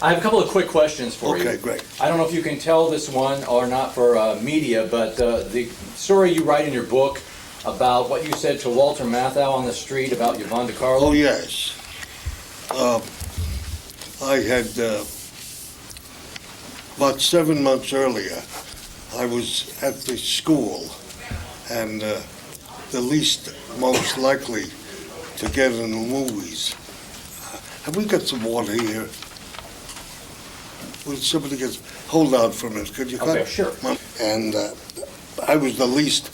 I have a couple of quick questions for you. Okay, great. I don't know if you can tell this one or not for media, but the story you write in your book about what you said to Walter Matthau on the street about Yvonne De Carlo. Oh, yes. I had, about 7 months earlier, I was at the school, and the least most likely to get in the movies. Have we got some water here? Will somebody hold on for a minute, could you? Okay, sure. And I was the least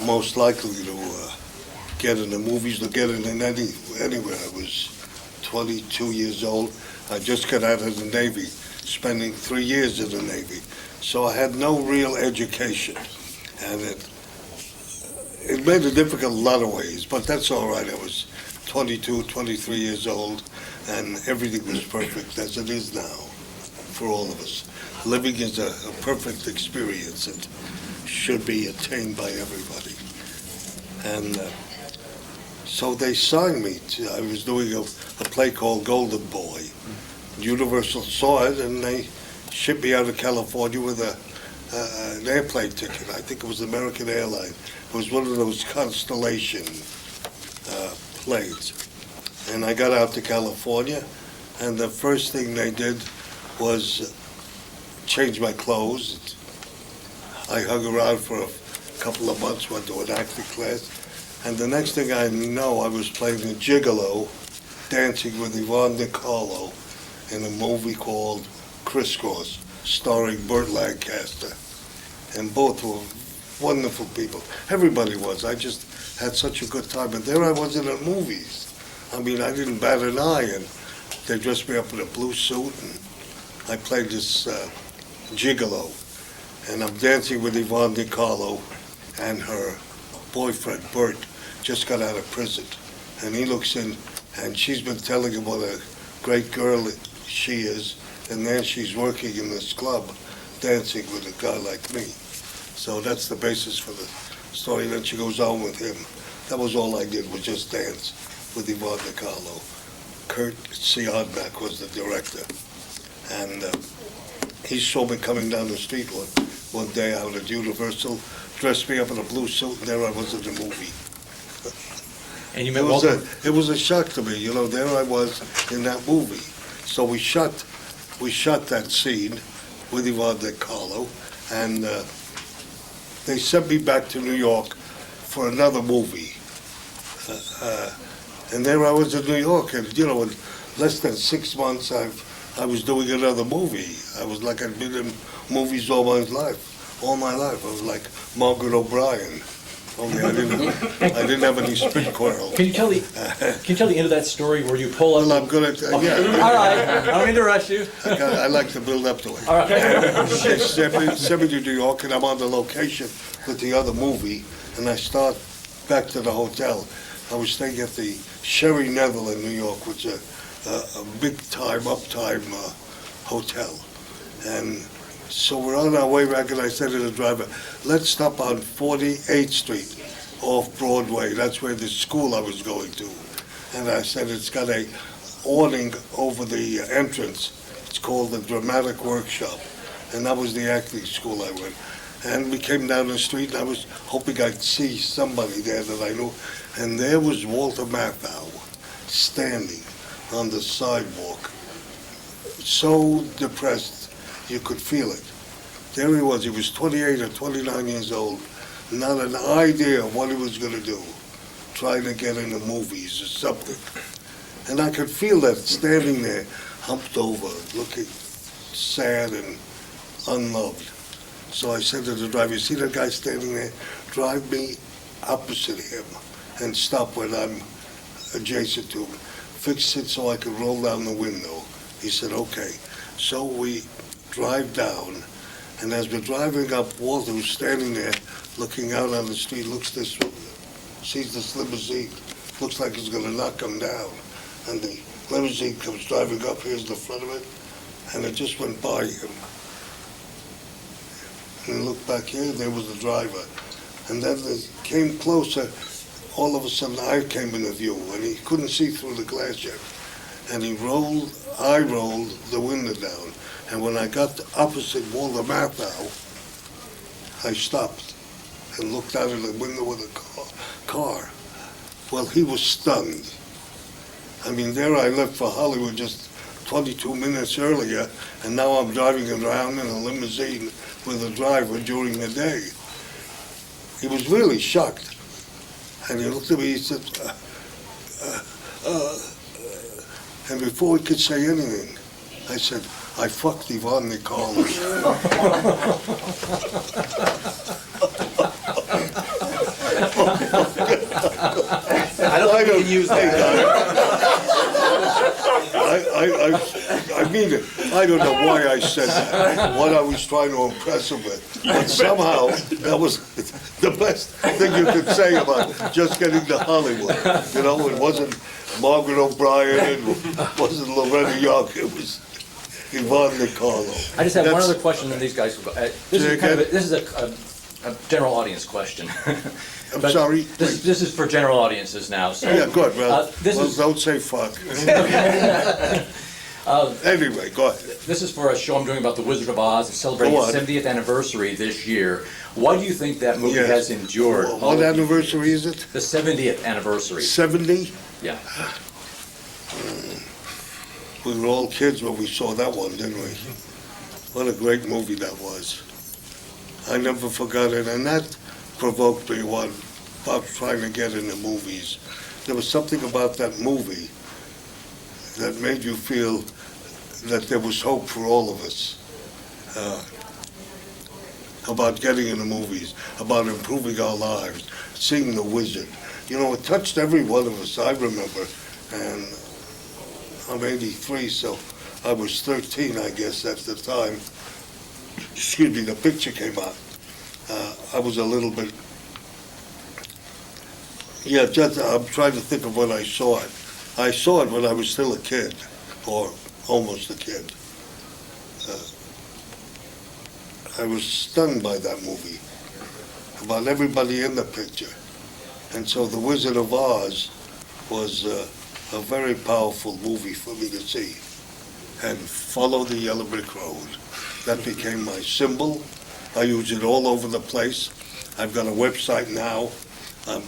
most likely to get in the movies, to get in anywhere. I was 22 years old. I just got out of the Navy, spending 3 years in the Navy. So I had no real education. And it made it difficult in a lot of ways, but that's all right. I was 22, 23 years old, and everything was perfect, as it is now. For all of us. Living is a perfect experience that should be attained by everybody. And so they signed me to, I was doing a play called Golden Boy. Universal saw it and they shipped me out of California with an airplane ticket. I think it was American Airlines. It was one of those Constellation planes. And I got out to California, and the first thing they did was change my clothes. I hung around for a couple of months, went to an acting class, and the next thing I know, I was playing a gigolo, dancing with Yvonne De Carlo in a movie called Crisscross, starring Burt Lancaster. And both were wonderful people. Everybody was. I just had such a good time. And there I was in the movies. I mean, I didn't bat an eye, and they dressed me up in a blue suit, and I played this gigolo, and I'm dancing with Yvonne De Carlo, and her boyfriend, Bert, just got out of prison. And he looks in, and she's been telling him what a great girl she is, and then she's working in this club, dancing with a guy like me. So that's the basis for the story. Then she goes on with him. That was all I did, was just dance with Yvonne De Carlo. Kurt Siodmak was the director. And he saw me coming down the street one day out at Universal, dressed me up in a blue suit, and there I was in the movie. And you met Walter? It was a shock to me, you know, there I was in that movie. So we shot that scene with Yvonne De Carlo, and they sent me back to New York for another movie. And there I was in New York, and you know, in less than 6 months I was doing another movie. I was like I'd been in movies all my life. I was like Margaret O'Brien. Only I didn't have any spit coil. Can you tell the end of that story where you pull up? Well, I'm gonna. Yeah. All right. I don't mean to rush you. I like to build up to it. All right. They sent me to New York, and I'm on the location with the other movie, and I start back to the hotel. I was staying at the Sherry Neville in New York, which is a big-time, uptime hotel. And so we're on our way back, and I said to the driver, let's stop on 48th Street off Broadway. That's where the school I was going to. And I said, it's got a awning over the entrance. It's called the Dramatic Workshop. And that was the acting school I went. And we came down the street, and I was hoping I'd see somebody there that I knew. And there was Walter Matthau standing on the sidewalk, so depressed you could feel it. There he was 28 or 29 years old, not an idea of what he was going to do, trying to get into movies or something. And I could feel that standing there, humped over, looking sad and unloved. So I said to the driver, you see that guy standing there? Drive me opposite him and stop when I'm adjacent to him. Fix it so I could roll down the window. He said, okay. So we drive down, and as we're driving up, Walter, who's standing there looking out on the street, looks this way, sees this limousine, looks like he's going to knock him down. And the limousine comes driving up, here's the front of it, and it just went by him. And he looked back here, there was the driver. And then it came closer, all of a sudden I came into view, and he couldn't see through the glass yet. and I rolled the window down. And when I got opposite Walter Matthau, I stopped and looked out of the window of the car. Well, he was stunned. I mean, there I left for Hollywood just 22 minutes earlier, and now I'm driving around in a limousine with a driver during the day. He was really shocked. And he looked at me, he said, and before he could say anything, I said, I fucked Yvonne De Carlo. I don't think you can use that. I mean it. I don't know why I said that, what I was trying to impress him with. But somehow, that was the best thing you could say about just getting to Hollywood. You know, it wasn't Margaret O'Brien, it wasn't Loretta Young, it was Yvonne De Carlo. I just have one other question, and these guys will go. This is a general audience question. I'm sorry. This is for general audiences now. So, Yeah, good. Well, this don't say fuck. Anyway, go ahead. This is for a show I'm doing about the Wizard of Oz and celebrating its 70th anniversary this year. Why do you think that movie has endured? What anniversary is it? The 70th anniversary. 70? Yeah. We were all kids when we saw that one, didn't we? What a great movie that was. I never forgot it, and that provoked me when I was trying to get into movies. There was something about that movie that made you feel that there was hope for all of us, about getting into movies, about improving our lives, seeing The Wizard. You know, it touched every one of us, I remember, and I'm 83, so I was 13, I guess, at the time. Excuse me, the picture came out. I was a little bit, I'm trying to think of when I saw it. I saw it when I was still a kid, or almost a kid. I was stunned by that movie, about everybody in the picture. And so The Wizard of Oz was a very powerful movie for me to see. And Follow the Yellow Brick Road. That became my symbol. I use it all over the place. I've got a website now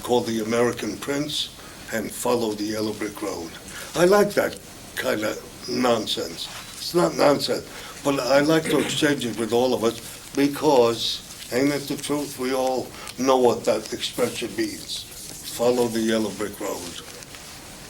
called The American Prince, and Follow the Yellow Brick Road. I like that kind of nonsense. It's not nonsense, but I like to exchange it with all of us because, ain't it the truth? We all know what that expression means. Follow the Yellow Brick Road.